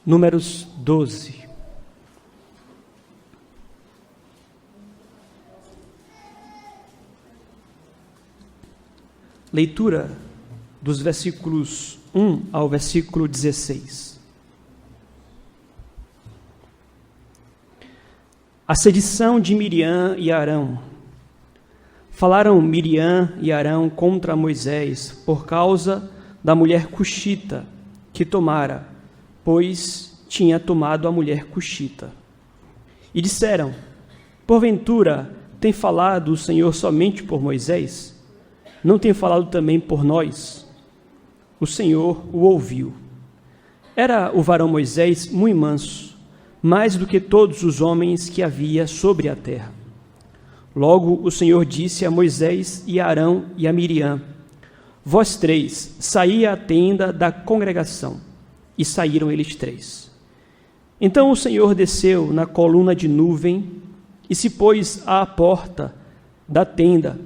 Números 12. Leitura dos versículos 1 ao versículo 16. A sedição de Miriam e Arão. Falaram Miriam e Arão contra Moisés por causa da mulher cuxita que tomara, pois tinha tomado a mulher cuxita. E disseram: porventura tem falado o Senhor somente por Moisés? Não tem falado também por nós? O Senhor o ouviu. Era o varão Moisés muito manso, mais do que todos os homens que havia sobre a terra. Logo o Senhor disse a Moisés e a Arão e a Miriam: vós três, saí à tenda da congregação. E saíram eles três. Então o Senhor desceu na coluna de nuvem e se pôs à porta da tenda.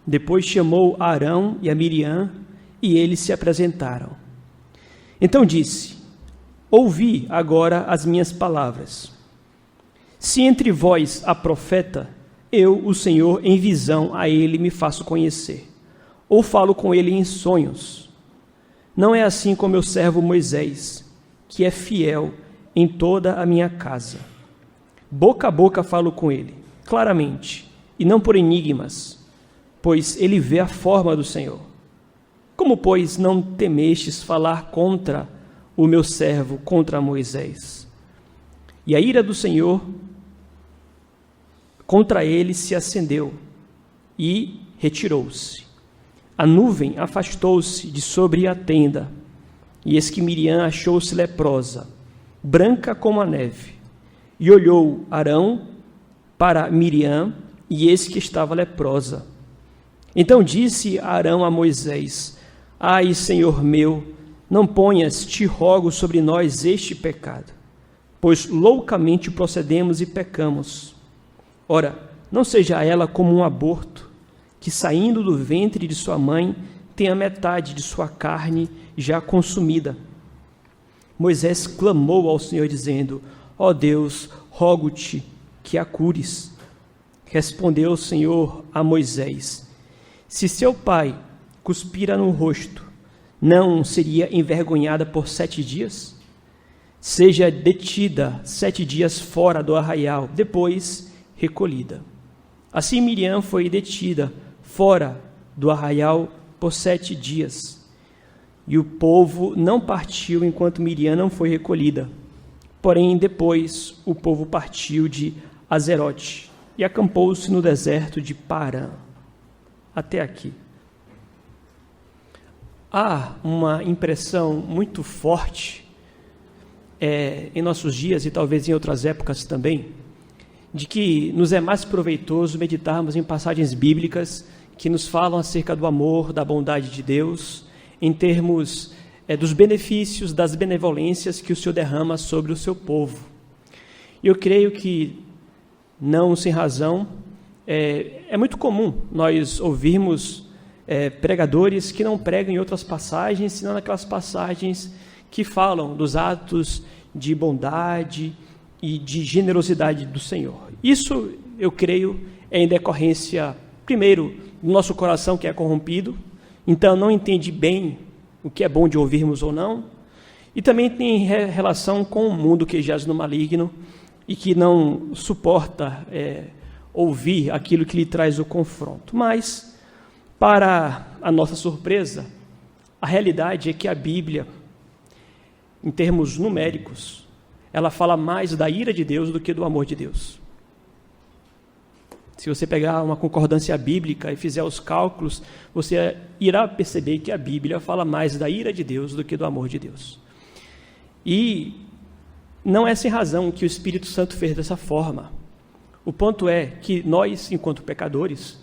Depois chamou a Arão e a Miriam, e eles se apresentaram. Então disse: ouvi agora as minhas palavras. Se entre vós há profeta, eu, o Senhor, em visão a ele me faço conhecer, ou falo com ele em sonhos. Não é assim com meu servo Moisés, que é fiel em toda a minha casa. Boca a boca falo com ele, claramente, e não por enigmas, pois ele vê a forma do Senhor. Como, pois, não temestes falar contra o meu servo, contra Moisés? E a ira do Senhor contra ele se acendeu e retirou-se. A nuvem afastou-se de sobre a tenda, e eis que Miriam achou-se leprosa, branca como a neve. E olhou Arão para Miriam, e eis que estava leprosa. Então disse Arão a Moisés: ai, Senhor meu, não ponhas, te rogo, sobre nós este pecado, pois loucamente procedemos e pecamos. Ora, não seja ela como um aborto, que saindo do ventre de sua mãe, tenha metade de sua carne já consumida. Moisés clamou ao Senhor, dizendo: ó Deus, rogo-te que a cures. Respondeu o Senhor a Moisés: se seu pai cuspira no rosto, não seria envergonhada por 7 dias? Seja detida 7 dias fora do arraial, depois recolhida. Assim Miriam foi detida fora do arraial por 7 dias. E o povo não partiu enquanto Miriam não foi recolhida. Porém, depois o povo partiu de Azerote e acampou-se no deserto de Parã. Até aqui. Há uma impressão muito forte em nossos dias, e talvez em outras épocas também, de que nos é mais proveitoso meditarmos em passagens bíblicas que nos falam acerca do amor, da bondade de Deus, em termos dos benefícios, das benevolências que o Senhor derrama sobre o seu povo. E eu creio que, não sem razão, é muito comum nós ouvirmos pregadores que não pregam em outras passagens, senão naquelas passagens que falam dos atos de bondade e de generosidade do Senhor. Isso, eu creio, é em decorrência, primeiro, do nosso coração que é corrompido, então não entende bem o que é bom de ouvirmos ou não, e também tem relação com o mundo que jaz no maligno e que não suporta ouvir aquilo que lhe traz o confronto. Mas, para a nossa surpresa, a realidade é que a Bíblia, em termos numéricos, ela fala mais da ira de Deus do que do amor de Deus. Se você pegar uma concordância bíblica e fizer os cálculos, você irá perceber que a Bíblia fala mais da ira de Deus do que do amor de Deus. E não é sem razão que o Espírito Santo fez dessa forma. O ponto é que nós, enquanto pecadores,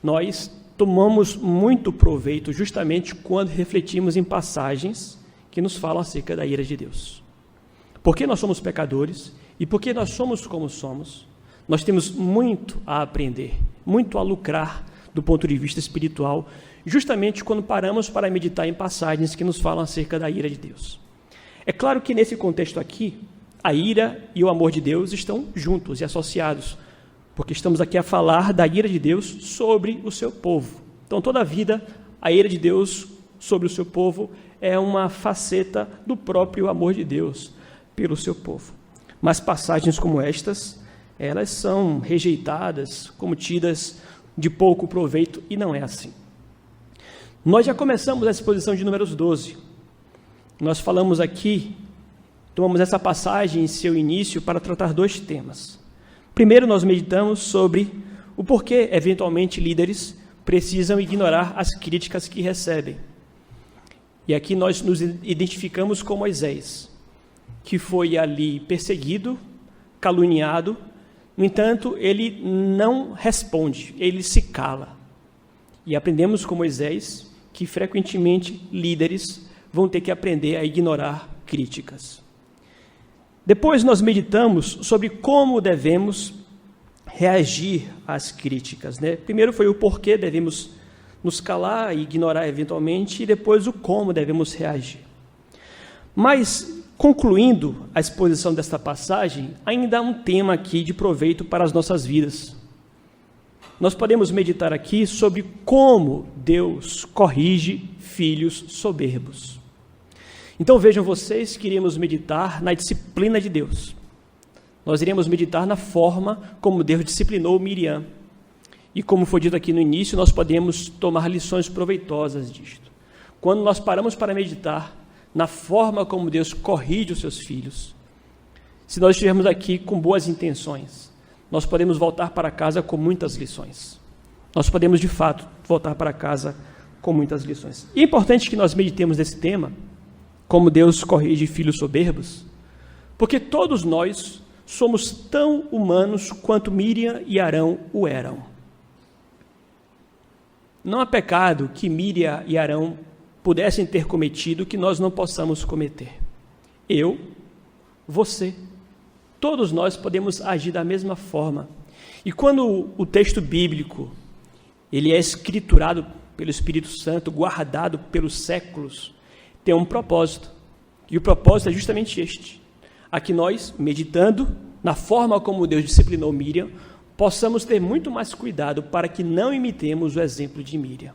nós tomamos muito proveito justamente quando refletimos em passagens que nos falam acerca da ira de Deus. Porque nós somos pecadores e porque nós somos como somos, nós temos muito a aprender, muito a lucrar do ponto de vista espiritual, justamente quando paramos para meditar em passagens que nos falam acerca da ira de Deus. É claro que nesse contexto aqui, a ira e o amor de Deus estão juntos e associados, porque estamos aqui a falar da ira de Deus sobre o seu povo. Então, toda a vida, a ira de Deus sobre o seu povo é uma faceta do próprio amor de Deus pelo seu povo. Mas passagens como estas, elas são rejeitadas, como tidas de pouco proveito, e não é assim. Nós já começamos a exposição de Números 12. Nós falamos aqui, tomamos essa passagem em seu início para tratar dois temas. Primeiro, nós meditamos sobre o porquê, eventualmente, líderes precisam ignorar as críticas que recebem. E aqui nós nos identificamos com Moisés, que foi ali perseguido, caluniado. No entanto, ele não responde, ele se cala. E aprendemos com Moisés que, frequentemente, líderes vão ter que aprender a ignorar críticas. Depois nós meditamos sobre como devemos reagir às críticas, né? Primeiro foi o porquê devemos nos calar e ignorar eventualmente, e depois o como devemos reagir. Mas, concluindo a exposição desta passagem, ainda há um tema aqui de proveito para as nossas vidas. Nós podemos meditar aqui sobre como Deus corrige filhos soberbos. Então vejam vocês que iremos meditar na disciplina de Deus. Nós iremos meditar na forma como Deus disciplinou Miriam. E como foi dito aqui no início, nós podemos tomar lições proveitosas disto. Quando nós paramos para meditar na forma como Deus corrige os seus filhos, se nós estivermos aqui com boas intenções, nós podemos voltar para casa com muitas lições. Nós podemos, de fato, voltar para casa com muitas lições. E é importante que nós meditemos nesse tema, como Deus corrige filhos soberbos, porque todos nós somos tão humanos quanto Miriam e Arão o eram. Não há pecado que Miriam e Arão pudessem ter cometido que nós não possamos cometer. Eu, você, todos nós podemos agir da mesma forma. E quando o texto bíblico ele é escriturado pelo Espírito Santo, guardado pelos séculos, tem um propósito. E o propósito é justamente este: a que nós, meditando na forma como Deus disciplinou Miriam, possamos ter muito mais cuidado para que não imitemos o exemplo de Miriam.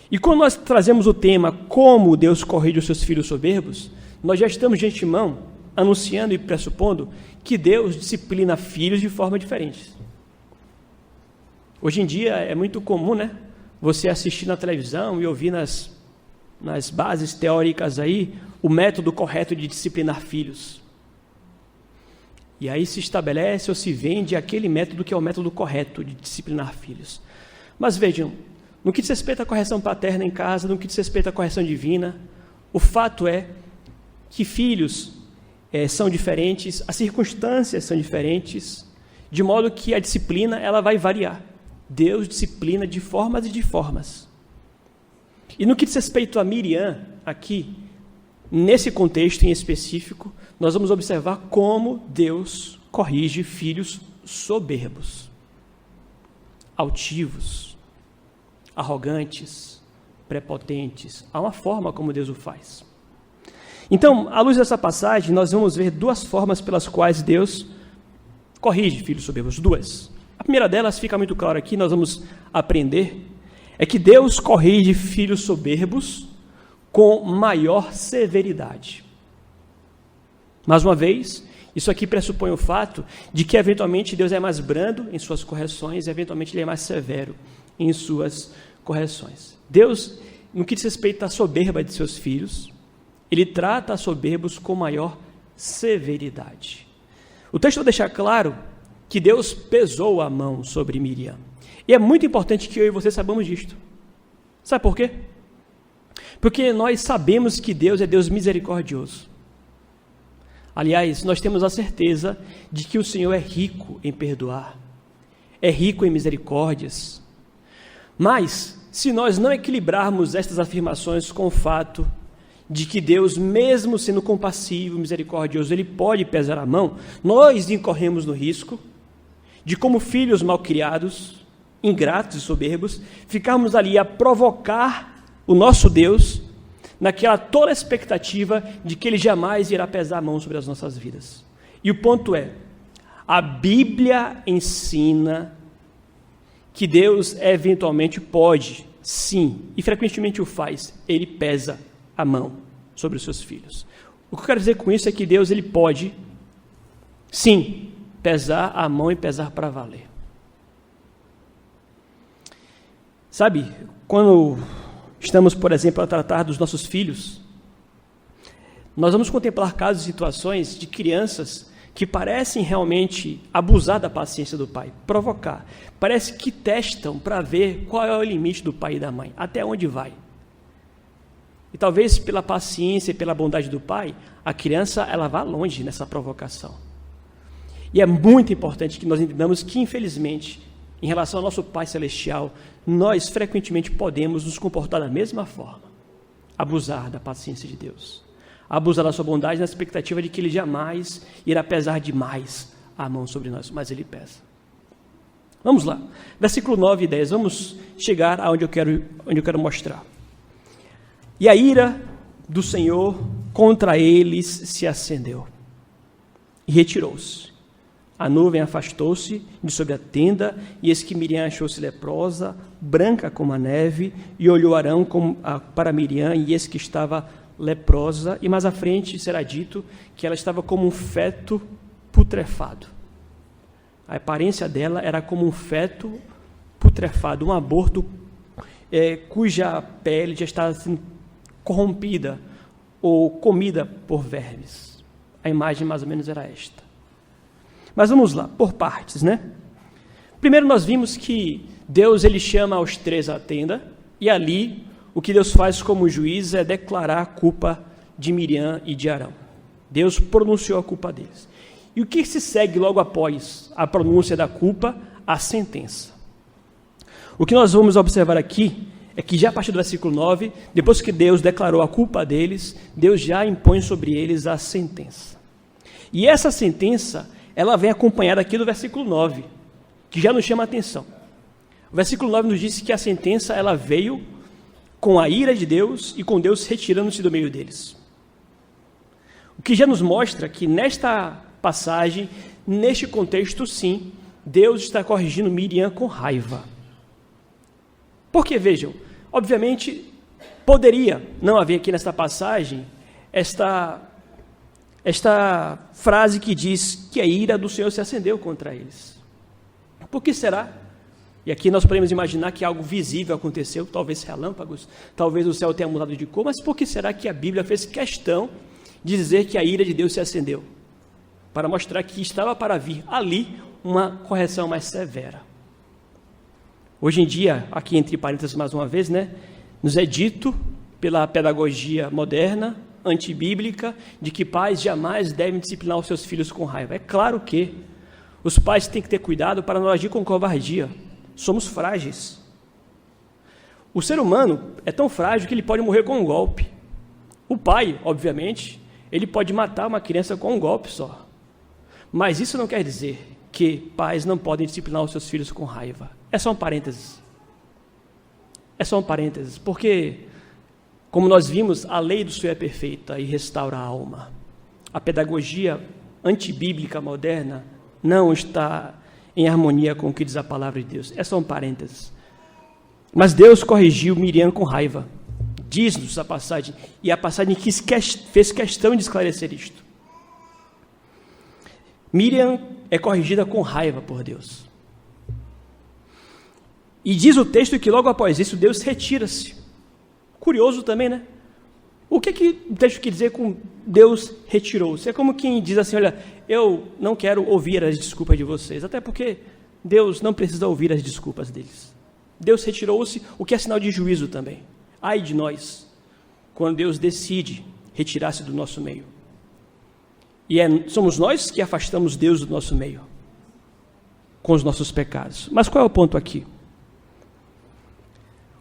E quando nós trazemos o tema como Deus corrige os seus filhos soberbos, nós já estamos de antemão anunciando e pressupondo que Deus disciplina filhos de forma diferente. Hoje em dia é muito comum, né, você assistir na televisão e ouvir nas bases teóricas aí o método correto de disciplinar filhos. E aí se estabelece ou se vende aquele método que é o método correto de disciplinar filhos. Mas vejam, no que diz respeito à correção paterna em casa, no que diz respeito à correção divina, o fato é que filhos são diferentes, as circunstâncias são diferentes, de modo que a disciplina ela vai variar. Deus disciplina de formas e de formas. E no que diz respeito a Miriam, aqui, nesse contexto em específico, nós vamos observar como Deus corrige filhos soberbos, altivos, arrogantes, prepotentes. Há uma forma como Deus o faz. Então, à luz dessa passagem, nós vamos ver duas formas pelas quais Deus corrige filhos soberbos. Duas. A primeira delas fica muito clara aqui, nós vamos aprender, é que Deus corrige filhos soberbos com maior severidade. Mais uma vez, isso aqui pressupõe o fato de que, eventualmente, Deus é mais brando em suas correções, e, eventualmente, Ele é mais severo em suas correções. Deus, no que diz respeito à soberba de seus filhos, Ele trata a soberbos com maior severidade. O texto vai deixar claro que Deus pesou a mão sobre Miriam. E é muito importante que eu e você saibamos disto. Sabe por quê? Porque nós sabemos que Deus é Deus misericordioso. Aliás, nós temos a certeza de que o Senhor é rico em perdoar, é rico em misericórdias. Mas, se nós não equilibrarmos estas afirmações com o fato de que Deus, mesmo sendo compassivo, misericordioso, Ele pode pesar a mão, nós incorremos no risco de, como filhos malcriados, ingratos e soberbos, ficarmos ali a provocar o nosso Deus naquela toda expectativa de que ele jamais irá pesar a mão sobre as nossas vidas. E o ponto é, a Bíblia ensina que Deus eventualmente pode, sim, e frequentemente o faz, ele pesa a mão sobre os seus filhos. O que eu quero dizer com isso é que Deus ele pode, sim, pesar a mão e pesar para valer. Sabe, quando estamos, por exemplo, a tratar dos nossos filhos, nós vamos contemplar casos e situações de crianças que parecem realmente abusar da paciência do pai, provocar. Parece que testam para ver qual é o limite do pai e da mãe, até onde vai. E talvez pela paciência e pela bondade do pai, a criança ela vá longe nessa provocação. E é muito importante que nós entendamos que, infelizmente, em relação ao nosso Pai Celestial, nós frequentemente podemos nos comportar da mesma forma, abusar da paciência de Deus, abusar da sua bondade na expectativa de que Ele jamais irá pesar demais a mão sobre nós, mas Ele pesa. Vamos lá, versículo 9 e 10, vamos chegar aonde eu quero mostrar. E a ira do Senhor contra eles se acendeu e retirou-se. A nuvem afastou-se de sobre a tenda, e eis que Miriam achou-se leprosa, branca como a neve, e olhou Arão para Miriam, e eis que estava leprosa, e mais à frente será dito que ela estava como um feto putrefado. A aparência dela era como um feto putrefado, um aborto cuja pele já estava sendo corrompida ou comida por vermes. A imagem mais ou menos era esta. Mas vamos lá, por partes, né? Primeiro nós vimos que Deus ele chama os três à tenda, e ali o que Deus faz como juiz é declarar a culpa de Miriam e de Arão. Deus pronunciou a culpa deles. E o que se segue logo após a pronúncia da culpa? A sentença. O que nós vamos observar aqui é que já a partir do versículo 9, depois que Deus declarou a culpa deles, Deus já impõe sobre eles a sentença. E essa sentença ela vem acompanhada aqui do versículo 9, que já nos chama a atenção. O versículo 9 nos diz que a sentença ela veio com a ira de Deus e com Deus retirando-se do meio deles. O que já nos mostra que nesta passagem, neste contexto, sim, Deus está corrigindo Miriam com raiva. Porque, vejam, obviamente, poderia não haver aqui nesta passagem esta frase que diz que a ira do Senhor se acendeu contra eles. Por que será? E aqui nós podemos imaginar que algo visível aconteceu, talvez relâmpagos, talvez o céu tenha mudado de cor, mas por que será que a Bíblia fez questão de dizer que a ira de Deus se acendeu? Para mostrar que estava para vir ali uma correção mais severa. Hoje em dia, aqui entre parênteses mais uma vez, né, nos é dito pela pedagogia moderna, antibíblica, de que pais jamais devem disciplinar os seus filhos com raiva. É claro que os pais têm que ter cuidado para não agir com covardia. Somos frágeis. O ser humano é tão frágil que ele pode morrer com um golpe. O pai, obviamente, ele pode matar uma criança com um golpe só. Mas isso não quer dizer que pais não podem disciplinar os seus filhos com raiva. É só um parênteses. É só um parênteses, porque como nós vimos, a lei do Senhor é perfeita e restaura a alma. A pedagogia antibíblica moderna não está em harmonia com o que diz a palavra de Deus. É só um parênteses. Mas Deus corrigiu Miriam com raiva. Diz-nos a passagem, e a passagem fez questão de esclarecer isto. Miriam é corrigida com raiva por Deus. E diz o texto que logo após isso Deus retira-se. Curioso também, né? O que o texto quer dizer com Deus retirou-se? É como quem diz assim, olha, eu não quero ouvir as desculpas de vocês, até porque Deus não precisa ouvir as desculpas deles. Deus retirou-se, o que é sinal de juízo também. Ai de nós, quando Deus decide retirar-se do nosso meio. E somos nós que afastamos Deus do nosso meio, com os nossos pecados. Mas qual é o ponto aqui?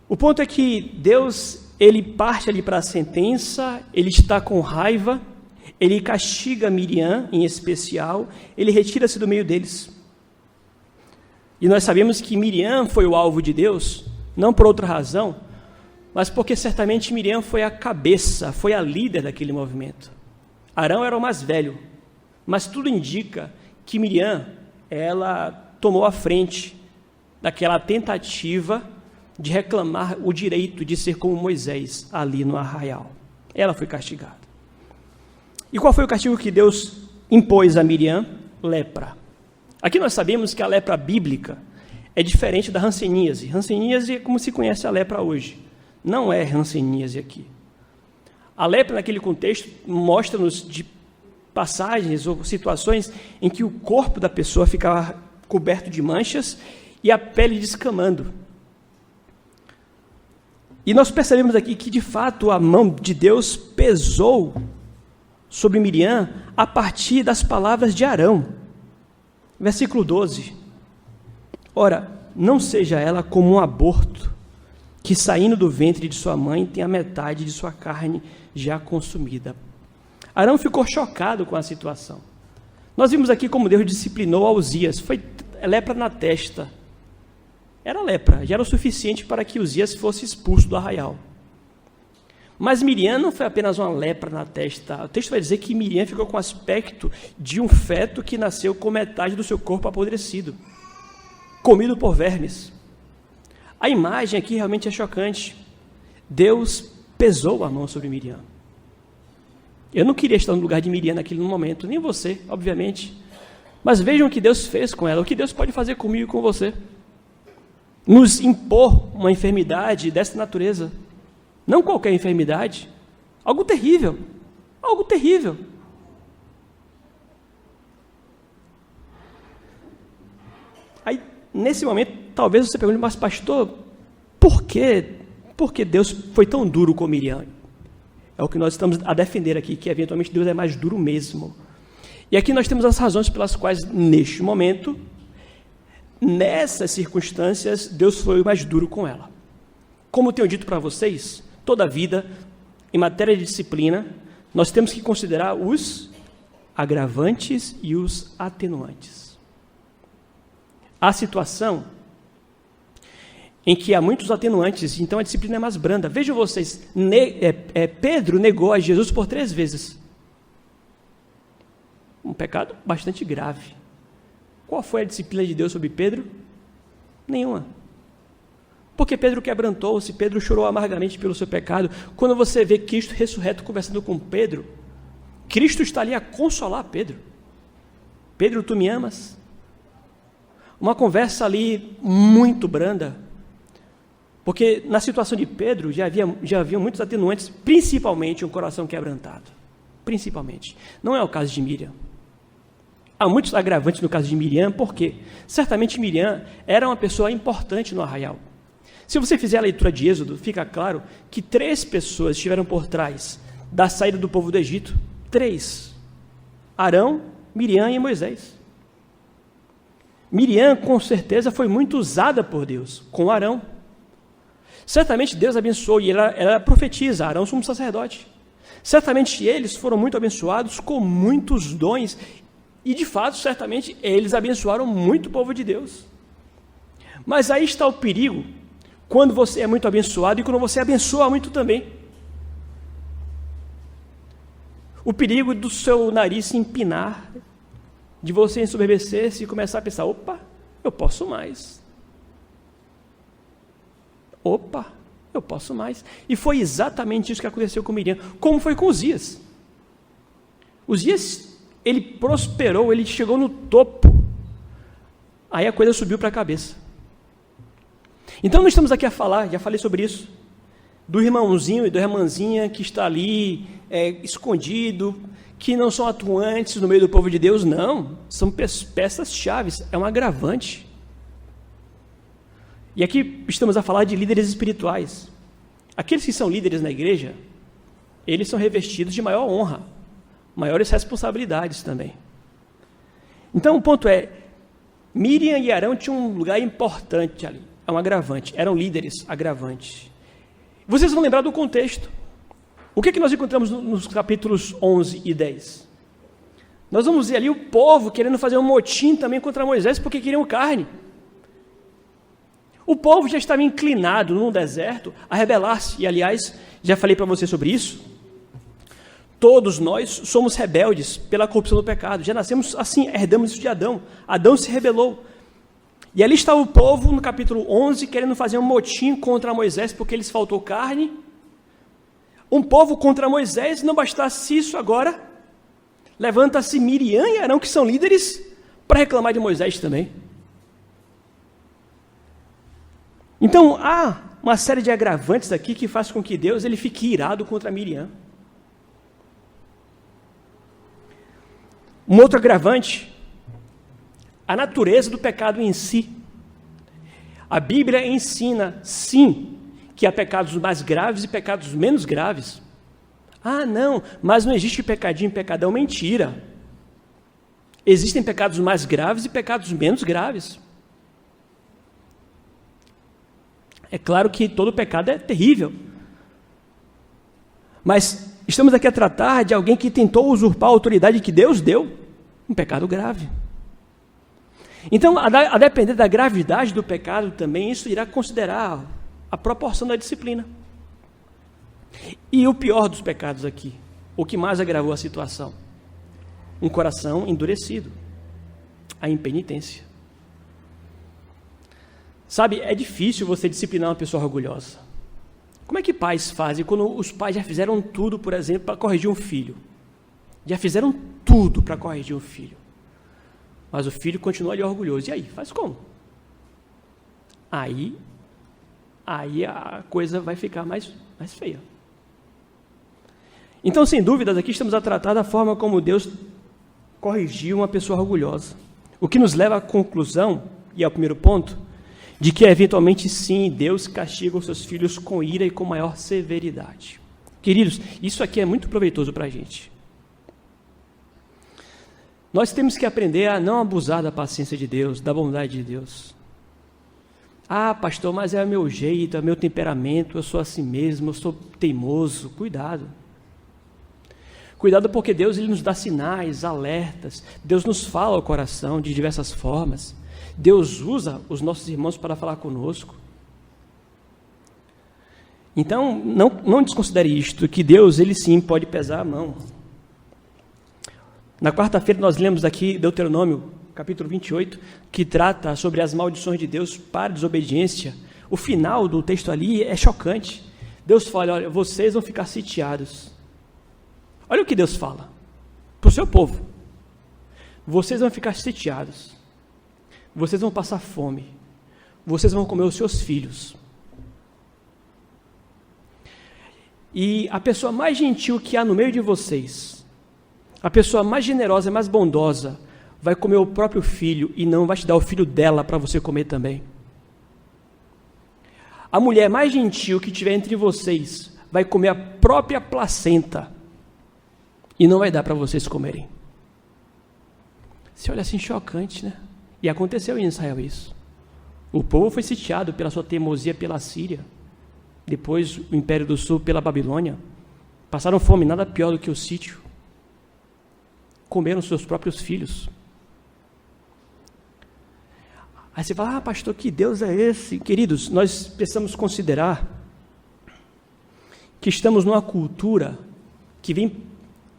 O ponto é que Deus, ele parte ali para a sentença, ele está com raiva, ele castiga Miriam em especial, ele retira-se do meio deles. E nós sabemos que Miriam foi o alvo de Deus, não por outra razão, mas porque certamente Miriam foi a cabeça, foi a líder daquele movimento. Arão era o mais velho, mas tudo indica que Miriam, ela tomou a frente daquela tentativa de reclamar o direito de ser como Moisés ali no arraial. Ela foi castigada. E qual foi o castigo que Deus impôs a Miriam? Lepra. Aqui nós sabemos que a lepra bíblica é diferente da hanseníase. Hanseníase é como se conhece a lepra hoje. Não é hanseníase aqui. A lepra, naquele contexto, mostra-nos de passagens ou situações em que o corpo da pessoa ficava coberto de manchas e a pele descamando. E nós percebemos aqui que, de fato, a mão de Deus pesou sobre Miriam a partir das palavras de Arão. Versículo 12. Ora, não seja ela como um aborto, que saindo do ventre de sua mãe tem a metade de sua carne já consumida. Arão ficou chocado com a situação. Nós vimos aqui como Deus disciplinou a Uzias. Foi lepra na testa. Era lepra, já era o suficiente para que Uzias fosse expulso do arraial. Mas Miriam não foi apenas uma lepra na testa. O texto vai dizer que Miriam ficou com o aspecto de um feto que nasceu com metade do seu corpo apodrecido, comido por vermes. A imagem aqui realmente é chocante. Deus pesou a mão sobre Miriam. Eu não queria estar no lugar de Miriam naquele momento, nem você, obviamente. Mas vejam o que Deus fez com ela, o que Deus pode fazer comigo e com você. Nos impor uma enfermidade dessa natureza. Não qualquer enfermidade. Algo terrível. Algo terrível. Aí, nesse momento, talvez você pergunte, mas pastor, por que Deus foi tão duro com Miriam? É o que nós estamos a defender aqui, que eventualmente Deus é mais duro mesmo. E aqui nós temos as razões pelas quais, neste momento, nessas circunstâncias, Deus foi mais duro com ela. Como eu tenho dito para vocês, toda a vida, em matéria de disciplina, nós temos que considerar os agravantes e os atenuantes. Há situação em que há muitos atenuantes, então a disciplina é mais branda. Vejam vocês, Pedro negou a Jesus por 3 vezes. Um pecado bastante grave. Qual foi a disciplina de Deus sobre Pedro? Nenhuma. Porque Pedro quebrantou-se, Pedro chorou amargamente pelo seu pecado. Quando você vê Cristo ressurreto conversando com Pedro, Cristo está ali a consolar Pedro. Pedro, tu me amas? Uma conversa ali muito branda. Porque na situação de Pedro já havia muitos atenuantes, principalmente um coração quebrantado. Principalmente. Não é o caso de Miriam. Há muitos agravantes no caso de Miriam, porque certamente Miriam era uma pessoa importante no arraial. Se você fizer a leitura de Êxodo, fica claro que 3 pessoas estiveram por trás da saída do povo do Egito. 3. Arão, Miriam e Moisés. Miriam, com certeza, foi muito usada por Deus, com Arão. Certamente Deus abençoou, e ela profetiza, Arão como sacerdote. Certamente eles foram muito abençoados com muitos dons. E, de fato, certamente, eles abençoaram muito o povo de Deus. Mas aí está o perigo, quando você é muito abençoado e quando você abençoa muito também. O perigo do seu nariz se empinar, de você ensoberbecer-se e começar a pensar, opa, eu posso mais. Opa, eu posso mais. E foi exatamente isso que aconteceu com Miriam, como foi com Uzias. Uzias, ele prosperou, ele chegou no topo. Aí a coisa subiu para a cabeça. Então não estamos aqui a falar, já falei sobre isso, do irmãozinho e da irmãzinha que está ali, escondido, que não são atuantes no meio do povo de Deus, não. São peças-chave, é um agravante. E aqui estamos a falar de líderes espirituais. Aqueles que são líderes na igreja, eles são revestidos de maior honra, maiores responsabilidades também. Então o ponto é, Miriam e Arão tinham um lugar importante ali, é um agravante, eram líderes agravantes. Vocês vão lembrar do contexto. O que nós encontramos nos capítulos 11 e 10? Nós vamos ver ali o povo querendo fazer um motim também contra Moisés porque queriam carne. O povo já estava inclinado no deserto a rebelar-se. E, aliás, já falei para você sobre isso. Todos nós somos rebeldes pela corrupção do pecado. Já nascemos assim, herdamos isso de Adão. Adão se rebelou. E ali está o povo, no capítulo 11, querendo fazer um motim contra Moisés, porque lhes faltou carne. Um povo contra Moisés, não bastasse isso agora, levanta-se Miriam e Arão, que são líderes, para reclamar de Moisés também. Então, há uma série de agravantes aqui que faz com que Deus ele fique irado contra Miriam. Um outro agravante, a natureza do pecado em si. A Bíblia ensina, sim, que há pecados mais graves e pecados menos graves. Ah, não, mas não existe pecadinho e pecadão. Mentira. Existem pecados mais graves e pecados menos graves. É claro que todo pecado é terrível. Mas estamos aqui a tratar de alguém que tentou usurpar a autoridade que Deus deu. Um pecado grave. Então, a depender da gravidade do pecado também, isso irá considerar a proporção da disciplina. E o pior dos pecados aqui, o que mais agravou a situação? Um coração endurecido, a impenitência. Sabe, é difícil você disciplinar uma pessoa orgulhosa. Como é que pais fazem quando os pais já fizeram tudo, por exemplo, para corrigir um filho? Já fizeram tudo para corrigir um filho. Mas o filho continua ali orgulhoso. E aí, faz como? Aí a coisa vai ficar mais feia. Então, sem dúvidas, aqui estamos a tratar da forma como Deus corrigiu uma pessoa orgulhosa. O que nos leva à conclusão, e é o primeiro ponto, de que eventualmente sim, Deus castiga os seus filhos com ira e com maior severidade. Queridos, isso aqui é muito proveitoso para a gente. Nós temos que aprender a não abusar da paciência de Deus, da bondade de Deus. Ah, pastor, mas é o meu jeito, é o meu temperamento, eu sou assim mesmo, eu sou teimoso. Cuidado. Cuidado porque Deus ele nos dá sinais, alertas. Deus nos fala ao coração de diversas formas. Deus usa os nossos irmãos para falar conosco. Então, não desconsidere isto, que Deus, ele sim, pode pesar a mão. Na quarta-feira nós lemos aqui Deuteronômio, capítulo 28, que trata sobre as maldições de Deus para a desobediência. O final do texto ali é chocante. Deus fala, olha, vocês vão ficar sitiados. Olha o que Deus fala para o seu povo. Vocês vão ficar sitiados. Vocês vão passar fome. Vocês vão comer os seus filhos. E a pessoa mais gentil que há no meio de vocês, a pessoa mais generosa e mais bondosa, vai comer o próprio filho e não vai te dar o filho dela para você comer também. A mulher mais gentil que tiver entre vocês vai comer a própria placenta e não vai dar para vocês comerem. Você olha assim, chocante, né? E aconteceu em Israel isso. O povo foi sitiado pela sua teimosia pela Síria, depois o Império do Sul pela Babilônia. Passaram fome, nada pior do que o sítio. Comeram seus próprios filhos. Aí você fala, pastor, que Deus é esse? Queridos, nós precisamos considerar que estamos numa cultura que vem,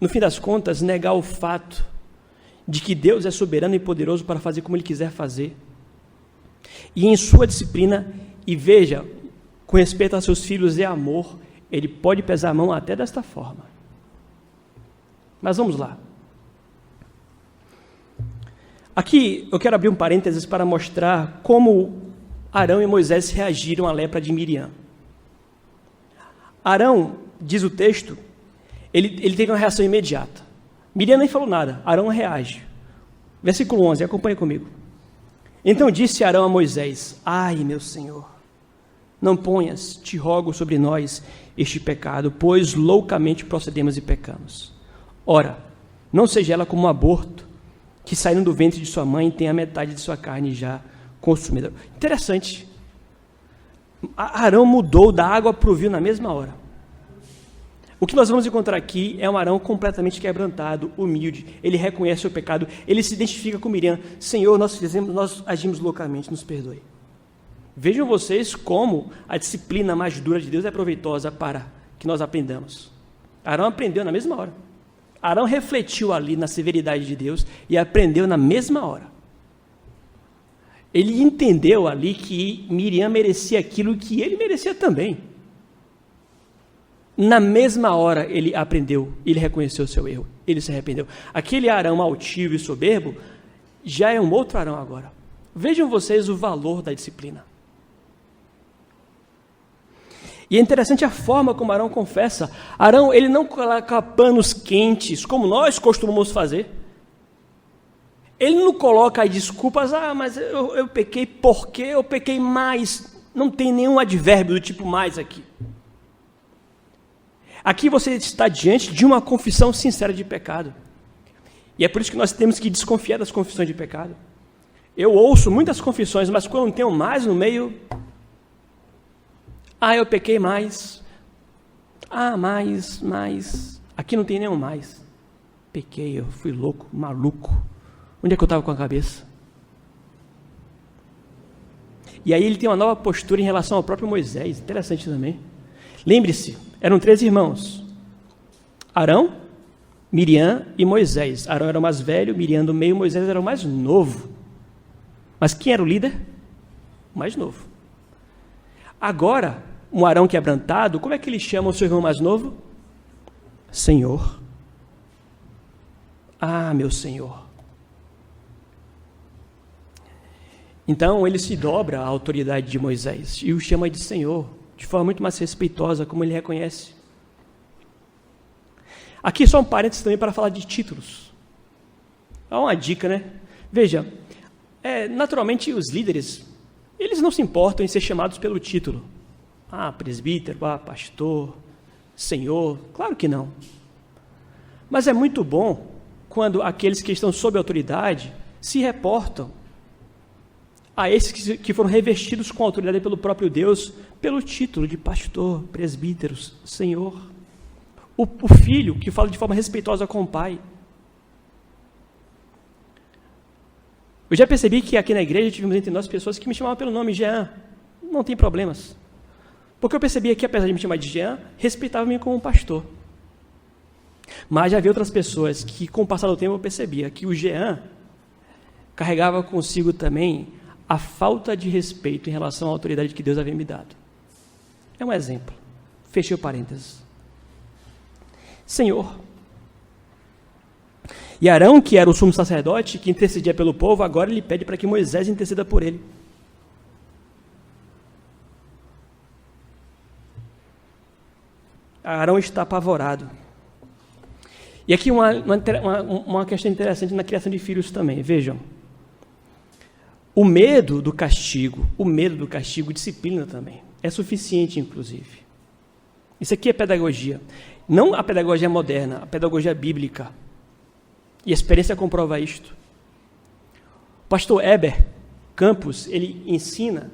no fim das contas, negar o fato de que Deus é soberano e poderoso para fazer como Ele quiser fazer. E em sua disciplina, e veja, com respeito a seus filhos e amor, Ele pode pesar a mão até desta forma. Mas vamos lá. Aqui eu quero abrir um parênteses para mostrar como Arão e Moisés reagiram à lepra de Miriam. Arão, diz o texto, ele teve uma reação imediata. Miriam nem falou nada, Arão reage. Versículo 11, acompanhe comigo. Então disse Arão a Moisés, ai meu Senhor, não ponhas, te rogo, sobre nós este pecado, pois loucamente procedemos e pecamos. Ora, não seja ela como um aborto, que saindo do ventre de sua mãe tem a metade de sua carne já consumida. Interessante. Arão mudou da água para o vinho na mesma hora. O que nós vamos encontrar aqui é um Arão completamente quebrantado, humilde. Ele reconhece o pecado, ele se identifica com Miriam. Senhor, nós agimos loucamente, nos perdoe. Vejam vocês como a disciplina mais dura de Deus é proveitosa para que nós aprendamos. Arão aprendeu na mesma hora. Arão refletiu ali na severidade de Deus e aprendeu na mesma hora. Ele entendeu ali que Miriam merecia aquilo que ele merecia também. Na mesma hora ele aprendeu, ele reconheceu o seu erro, ele se arrependeu. Aquele Arão altivo e soberbo já é um outro Arão agora. Vejam vocês o valor da disciplina. E é interessante a forma como Arão confessa. Arão, ele não coloca panos quentes, como nós costumamos fazer. Ele não coloca aí desculpas, mas eu pequei porque eu pequei mais. Não tem nenhum advérbio do tipo mais aqui. Aqui você está diante de uma confissão sincera de pecado. E é por isso que nós temos que desconfiar das confissões de pecado. Eu ouço muitas confissões, mas quando tem um mais no meio... eu pequei mais. Mais. Aqui não tem nenhum mais. Pequei, eu fui louco, maluco. Onde é que eu estava com a cabeça? E aí ele tem uma nova postura em relação ao próprio Moisés. Interessante também. Lembre-se, eram 3 irmãos. Arão, Miriam e Moisés. Arão era o mais velho, Miriam do meio, Moisés era o mais novo. Mas quem era o líder? O mais novo. Agora, um Arão quebrantado, como é que ele chama o seu irmão mais novo? Senhor. Meu Senhor. Então, ele se dobra à autoridade de Moisés e o chama de Senhor, de forma muito mais respeitosa, como ele reconhece. Aqui só um parênteses também para falar de títulos. Há uma dica, né? Veja, naturalmente os líderes, eles não se importam em ser chamados pelo título. Presbítero, pastor, senhor, claro que não. Mas é muito bom quando aqueles que estão sob autoridade se reportam a esses que foram revestidos com autoridade pelo próprio Deus, pelo título de pastor, presbíteros, senhor. O filho que fala de forma respeitosa com o pai. Eu já percebi que aqui na igreja tivemos entre nós pessoas que me chamavam pelo nome Jean. Não tem problemas. Porque eu percebia que, apesar de me chamar de Jean, respeitavam-me como pastor. Mas já havia outras pessoas que, com o passar do tempo, eu percebia que o Jean carregava consigo também a falta de respeito em relação à autoridade que Deus havia me dado. É um exemplo. Fechei o parênteses. Senhor. E Arão, que era o sumo sacerdote, que intercedia pelo povo, agora ele pede para que Moisés interceda por ele. Arão está apavorado. E aqui uma questão interessante na criação de filhos também. Vejam. O medo do castigo disciplina também. É suficiente, inclusive. Isso aqui é pedagogia. Não a pedagogia moderna, a pedagogia bíblica. E a experiência comprova isto. O pastor Heber Campos, ele ensina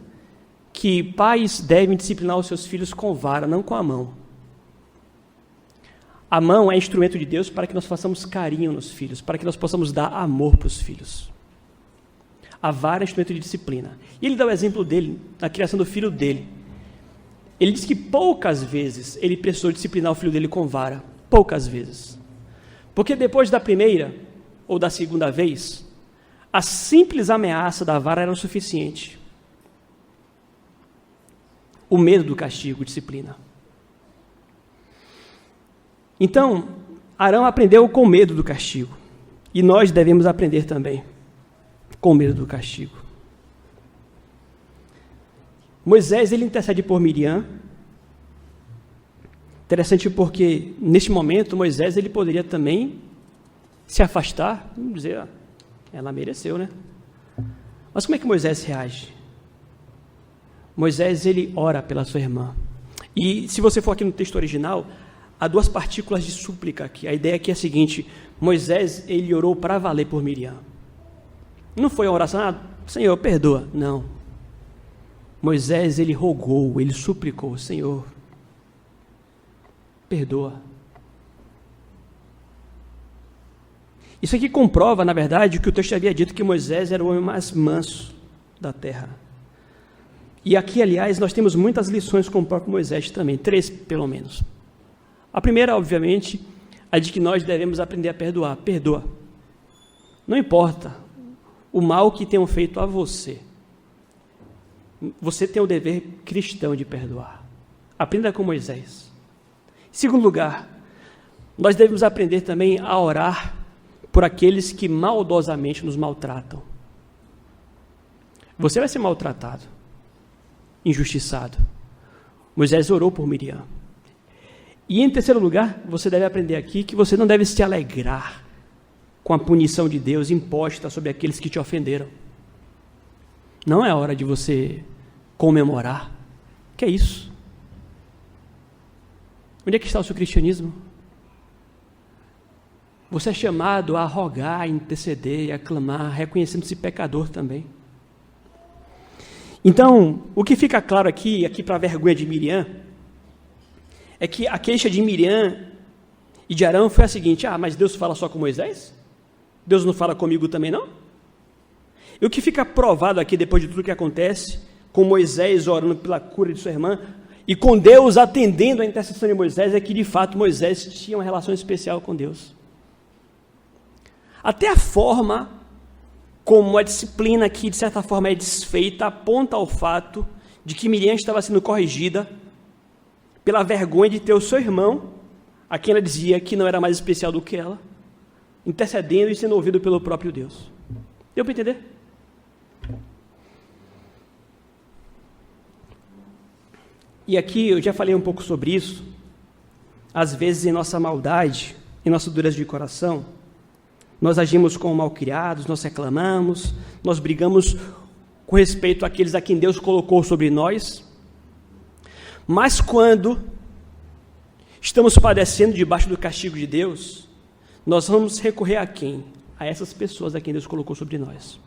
que pais devem disciplinar os seus filhos com vara, não com a mão. A mão é instrumento de Deus para que nós façamos carinho nos filhos, para que nós possamos dar amor para os filhos. A vara é instrumento de disciplina. E ele dá o exemplo dele, na criação do filho dele. Ele diz que poucas vezes ele precisou disciplinar o filho dele com vara. Poucas vezes. Porque depois da primeira ou da segunda vez, a simples ameaça da vara era o suficiente. O medo do castigo, disciplina. Então, Arão aprendeu com medo do castigo. E nós devemos aprender também com medo do castigo. Moisés, ele intercede por Miriam. Interessante porque, neste momento, Moisés, ele poderia também se afastar, vamos dizer, ela mereceu, né? Mas como é que Moisés reage? Moisés, ele ora pela sua irmã. E se você for aqui no texto original, há 2 partículas de súplica aqui. A ideia aqui é a seguinte: Moisés, ele orou para valer por Miriam. Não foi uma oração, Senhor, perdoa. Não. Moisés, ele rogou, ele suplicou, Senhor, perdoa. Isso aqui comprova, na verdade, o que o texto havia dito, que Moisés era o homem mais manso da terra. E aqui, aliás, nós temos muitas lições com o próprio Moisés também, 3 pelo menos. A primeira, obviamente, é de que nós devemos aprender a perdoar. Perdoa. Não importa o mal que tenham feito a você. Você tem o dever cristão de perdoar. Aprenda com Moisés. Em segundo lugar, nós devemos aprender também a orar por aqueles que maldosamente nos maltratam. Você vai ser maltratado, injustiçado. Moisés orou por Miriam. E em terceiro lugar, você deve aprender aqui que você não deve se alegrar com a punição de Deus imposta sobre aqueles que te ofenderam. Não é hora de você comemorar. Que é isso? Onde é que está o seu cristianismo? Você é chamado a rogar, a interceder, a clamar, reconhecendo-se pecador também. Então, o que fica claro aqui para a vergonha de Miriam, é que a queixa de Miriam e de Arão foi a seguinte: mas Deus fala só com Moisés? Deus não fala comigo também não? E o que fica provado aqui, depois de tudo que acontece, com Moisés orando pela cura de sua irmã, e com Deus atendendo a intercessão de Moisés, é que de fato Moisés tinha uma relação especial com Deus. Até a forma como a disciplina aqui, de certa forma, é desfeita, aponta ao fato de que Miriam estava sendo corrigida pela vergonha de ter o seu irmão, a quem ela dizia que não era mais especial do que ela, intercedendo e sendo ouvido pelo próprio Deus. Deu para entender? E aqui eu já falei um pouco sobre isso. Às vezes, em nossa maldade, em nossa dureza de coração, nós agimos como malcriados, nós reclamamos, nós brigamos com respeito àqueles a quem Deus colocou sobre nós. Mas quando estamos padecendo debaixo do castigo de Deus, nós vamos recorrer a quem? A essas pessoas a quem Deus colocou sobre nós.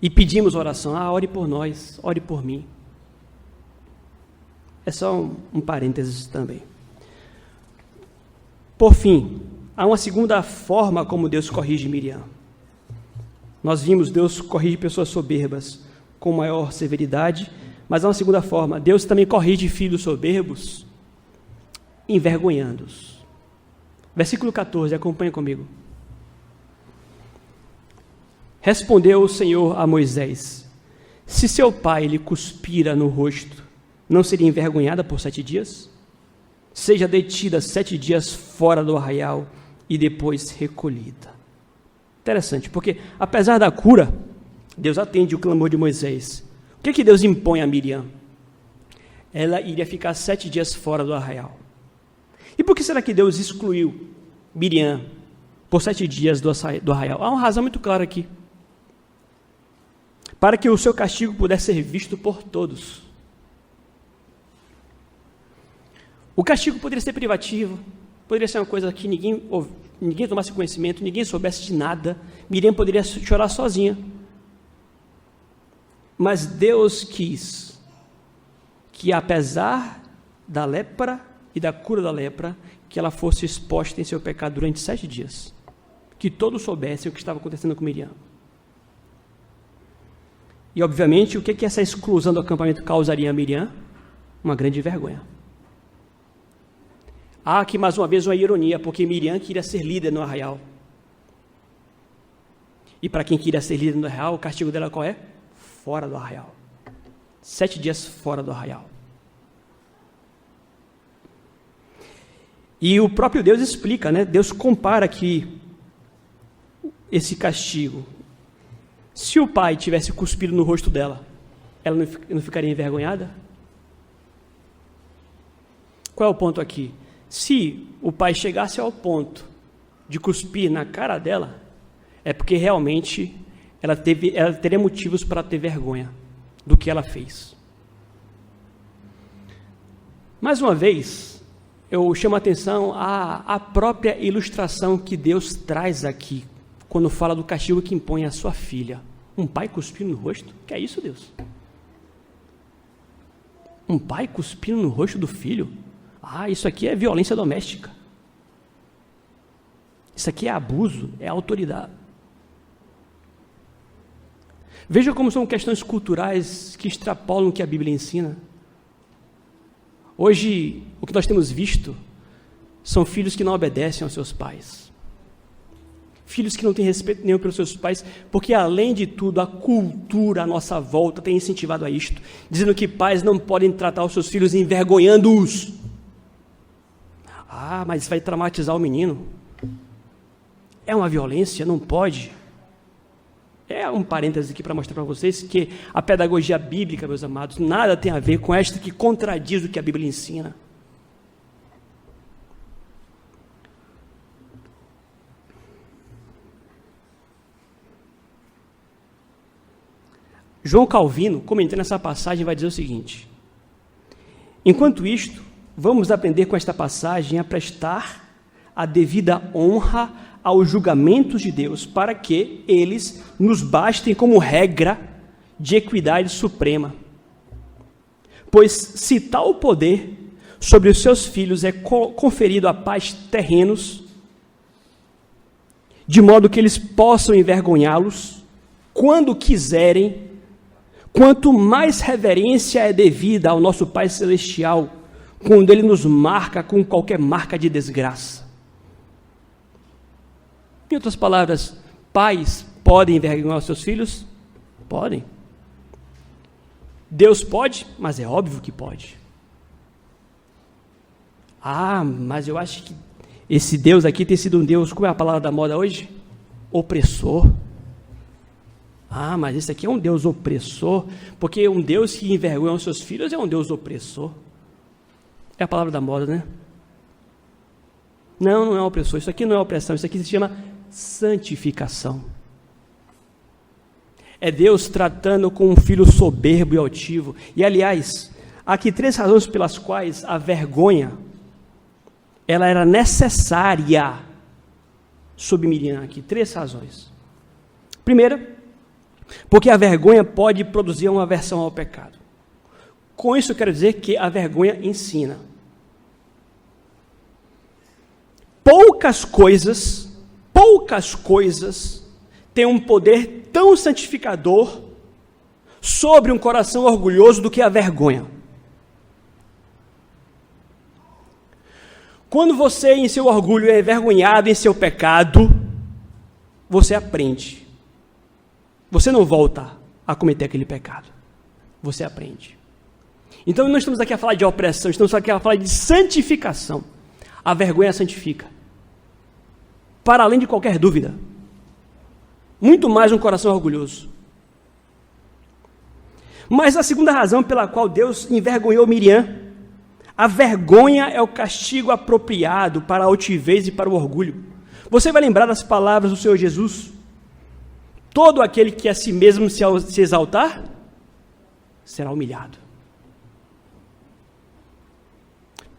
E pedimos oração: ore por nós, ore por mim. É só um parênteses também. Por fim, há uma segunda forma como Deus corrige Miriam. Nós vimos Deus corrige pessoas soberbas com maior severidade, mas há uma segunda forma. Deus também corrige filhos soberbos, envergonhando-os. Versículo 14, acompanha comigo. Respondeu o Senhor a Moisés: se seu pai lhe cuspira no rosto, não seria envergonhada por 7 dias? Seja detida 7 dias fora do arraial e depois recolhida. Interessante, porque apesar da cura, Deus atende o clamor de Moisés. O que Deus impõe a Miriam? Ela iria ficar 7 dias fora do arraial. E por que será que Deus excluiu Miriam por 7 dias do arraial? Há uma razão muito clara aqui. Para que o seu castigo pudesse ser visto por todos. O castigo poderia ser privativo, poderia ser uma coisa que ninguém tomasse conhecimento, ninguém soubesse de nada. Miriam poderia chorar sozinha. Mas Deus quis que, apesar da lepra e da cura da lepra, que ela fosse exposta em seu pecado durante 7 dias. Que todos soubessem o que estava acontecendo com Miriam. E, obviamente, o que essa exclusão do acampamento causaria a Miriam? Uma grande vergonha. Há aqui mais uma vez uma ironia, porque Miriam queria ser líder no arraial. E para quem queria ser líder no arraial, o castigo dela qual é? Fora do arraial. 7 dias fora do arraial. E o próprio Deus explica, né? Deus compara aqui esse castigo. Se o pai tivesse cuspido no rosto dela, ela não ficaria envergonhada? Qual é o ponto aqui? Se o pai chegasse ao ponto de cuspir na cara dela, é porque realmente ela teria motivos para ter vergonha do que ela fez. Mais uma vez, eu chamo a atenção à própria ilustração que Deus traz aqui, quando fala do castigo que impõe à sua filha. Um pai cuspindo no rosto? Que é isso, Deus? Um pai cuspindo no rosto do filho? Isso aqui é violência doméstica. Isso aqui é abuso, é autoridade. Veja como são questões culturais que extrapolam o que a Bíblia ensina. Hoje, o que nós temos visto são filhos que não obedecem aos seus pais. Filhos que não têm respeito nenhum pelos seus pais, porque, além de tudo, a cultura à nossa volta tem incentivado a isto, dizendo que pais não podem tratar os seus filhos envergonhando-os. Ah, mas vai traumatizar o menino. É uma violência, não pode. É um parêntese aqui para mostrar para vocês que a pedagogia bíblica, meus amados, nada tem a ver com esta que contradiz o que a Bíblia ensina. João Calvino, comentando essa passagem, vai dizer o seguinte: enquanto isto, vamos aprender com esta passagem a prestar a devida honra aos julgamentos de Deus, para que eles nos bastem como regra de equidade suprema. Pois se tal poder sobre os seus filhos é conferido a pais terrenos, de modo que eles possam envergonhá-los quando quiserem, quanto mais reverência é devida ao nosso Pai Celestial, quando Ele nos marca com qualquer marca de desgraça. Em outras palavras, pais podem envergonhar os seus filhos? Podem. Deus pode? Mas é óbvio que pode. Ah, mas eu acho que esse Deus aqui tem sido um Deus, como é a palavra da moda hoje? Opressor. Ah, mas esse aqui é um Deus opressor, porque um Deus que envergonha os seus filhos é um Deus opressor. É a palavra da moda, né? Não, não é opressor, isso aqui não é opressão, isso aqui se chama santificação. É Deus tratando com um filho soberbo e altivo. E, aliás, há aqui 3 razões pelas quais a vergonha, ela era necessária sobre Miriam aqui. 3 razões. Primeira, porque a vergonha pode produzir uma aversão ao pecado. Com isso eu quero dizer que a vergonha ensina. Poucas coisas têm um poder tão santificador sobre um coração orgulhoso do que a vergonha. Quando você, em seu orgulho, é envergonhado em seu pecado, você aprende. Você não volta a cometer aquele pecado. Você aprende. Então, não estamos aqui a falar de opressão, estamos aqui a falar de santificação. A vergonha santifica. Para além de qualquer dúvida. Muito mais um coração orgulhoso. Mas a segunda razão pela qual Deus envergonhou Miriam, a vergonha é o castigo apropriado para a altivez e para o orgulho. Você vai lembrar das palavras do Senhor Jesus? Todo aquele que a si mesmo se exaltar, será humilhado.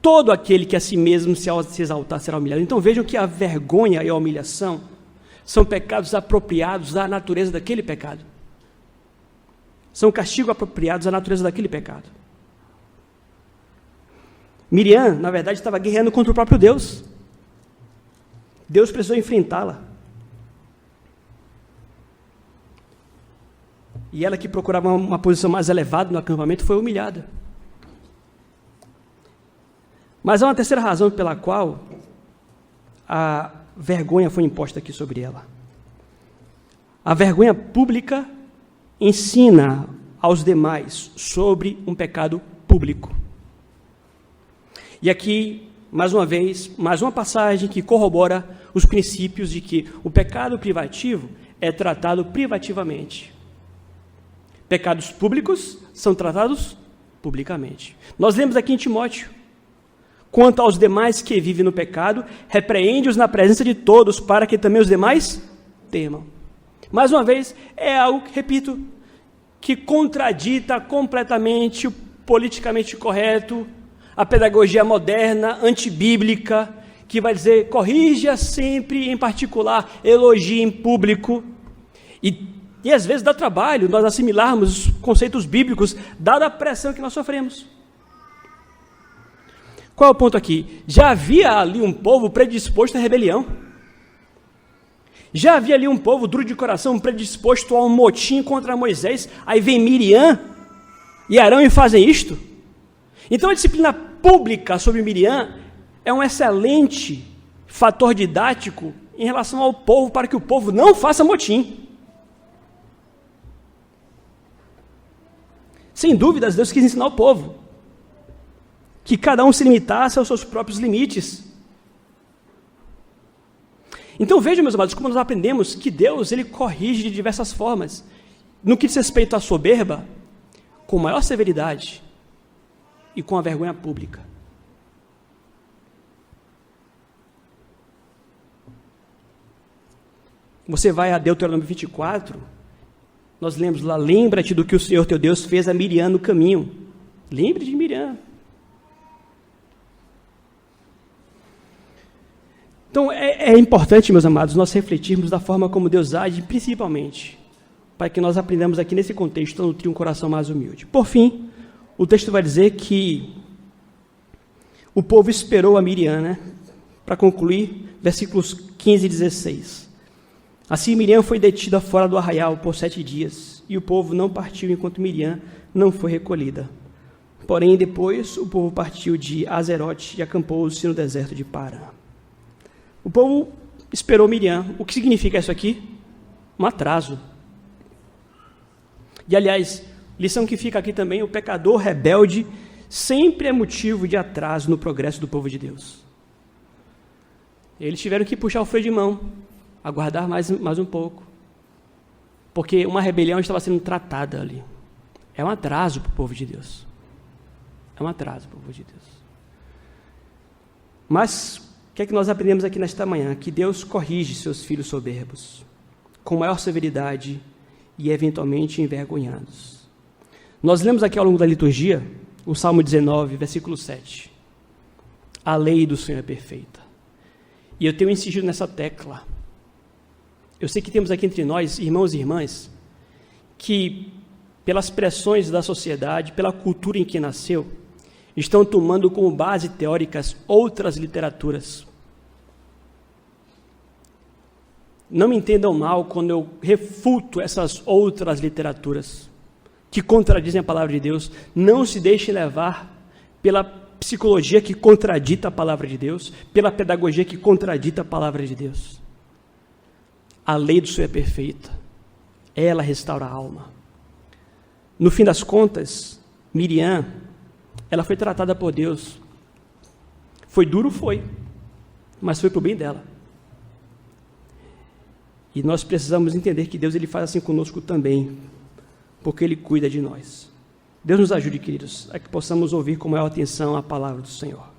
Todo aquele que a si mesmo se exaltar será humilhado. Então vejam que a vergonha e a humilhação são pecados apropriados à natureza daquele pecado. São castigos apropriados à natureza daquele pecado. Miriam, na verdade, estava guerreando contra o próprio Deus. Deus precisou enfrentá-la. E ela, que procurava uma posição mais elevada no acampamento, foi humilhada. Mas há uma terceira razão pela qual a vergonha foi imposta aqui sobre ela. A vergonha pública ensina aos demais sobre um pecado público. E aqui, mais uma vez, mais uma passagem que corrobora os princípios de que o pecado privativo é tratado privativamente. Pecados públicos são tratados publicamente. Nós lemos aqui em Timóteo: quanto aos demais que vivem no pecado, repreende-os na presença de todos, para que também os demais temam. Mais uma vez, é algo, repito, que contradita completamente o politicamente correto, a pedagogia moderna, antibíblica, que vai dizer, corrija sempre em particular, elogie em público. E às vezes dá trabalho nós assimilarmos os conceitos bíblicos, dada a pressão que nós sofremos. Qual é o ponto aqui? Já havia ali um povo predisposto à rebelião. Já havia ali um povo duro de coração, predisposto a um motim contra Moisés, aí vem Miriam e Arão e fazem isto. Então a disciplina pública sobre Miriam é um excelente fator didático em relação ao povo, para que o povo não faça motim. Sem dúvidas, Deus quis ensinar ao povo que cada um se limitasse aos seus próprios limites. Então vejam, meus amados, como nós aprendemos que Deus ele corrige de diversas formas. No que diz respeito à soberba, com maior severidade e com a vergonha pública. Você vai a Deuteronômio 24, nós lemos lá, lembra-te do que o Senhor teu Deus fez a Miriam no caminho. Lembre de Miriam. Então é importante, meus amados, nós refletirmos da forma como Deus age, principalmente, para que nós aprendamos aqui nesse contexto a nutrir um coração mais humilde. Por fim, o texto vai dizer que o povo esperou a Miriam, né? Para concluir, versículos 15 e 16. Assim Miriam foi detida fora do arraial por 7 dias, e o povo não partiu enquanto Miriam não foi recolhida. Porém, depois o povo partiu de Azerote e acampou-se no deserto de Parã. O povo esperou Miriam. O que significa isso aqui? Um atraso. E, aliás, lição que fica aqui também, o pecador rebelde sempre é motivo de atraso no progresso do povo de Deus. Eles tiveram que puxar o freio de mão, aguardar mais um pouco, porque uma rebelião estava sendo tratada ali. É um atraso para o povo de Deus. É um atraso para o povo de Deus. Mas o que é que nós aprendemos aqui nesta manhã? Que Deus corrige seus filhos soberbos, com maior severidade e eventualmente envergonhados. Nós lemos aqui ao longo da liturgia, o Salmo 19, versículo 7. A lei do Senhor é perfeita. E eu tenho insistido nessa tecla. Eu sei que temos aqui entre nós, irmãos e irmãs, que pelas pressões da sociedade, pela cultura em que nasceu, estão tomando como base teóricas outras literaturas. Não me entendam mal quando eu refuto essas outras literaturas que contradizem a palavra de Deus. Não se deixem levar pela psicologia que contradita a palavra de Deus, pela pedagogia que contradita a palavra de Deus. A lei do Senhor é perfeita. Ela restaura a alma. No fim das contas, Miriam, ela foi tratada por Deus. Foi duro, foi, mas foi para o bem dela. E nós precisamos entender que Deus ele faz assim conosco também, porque Ele cuida de nós. Deus nos ajude, queridos, a que possamos ouvir com maior atenção a palavra do Senhor.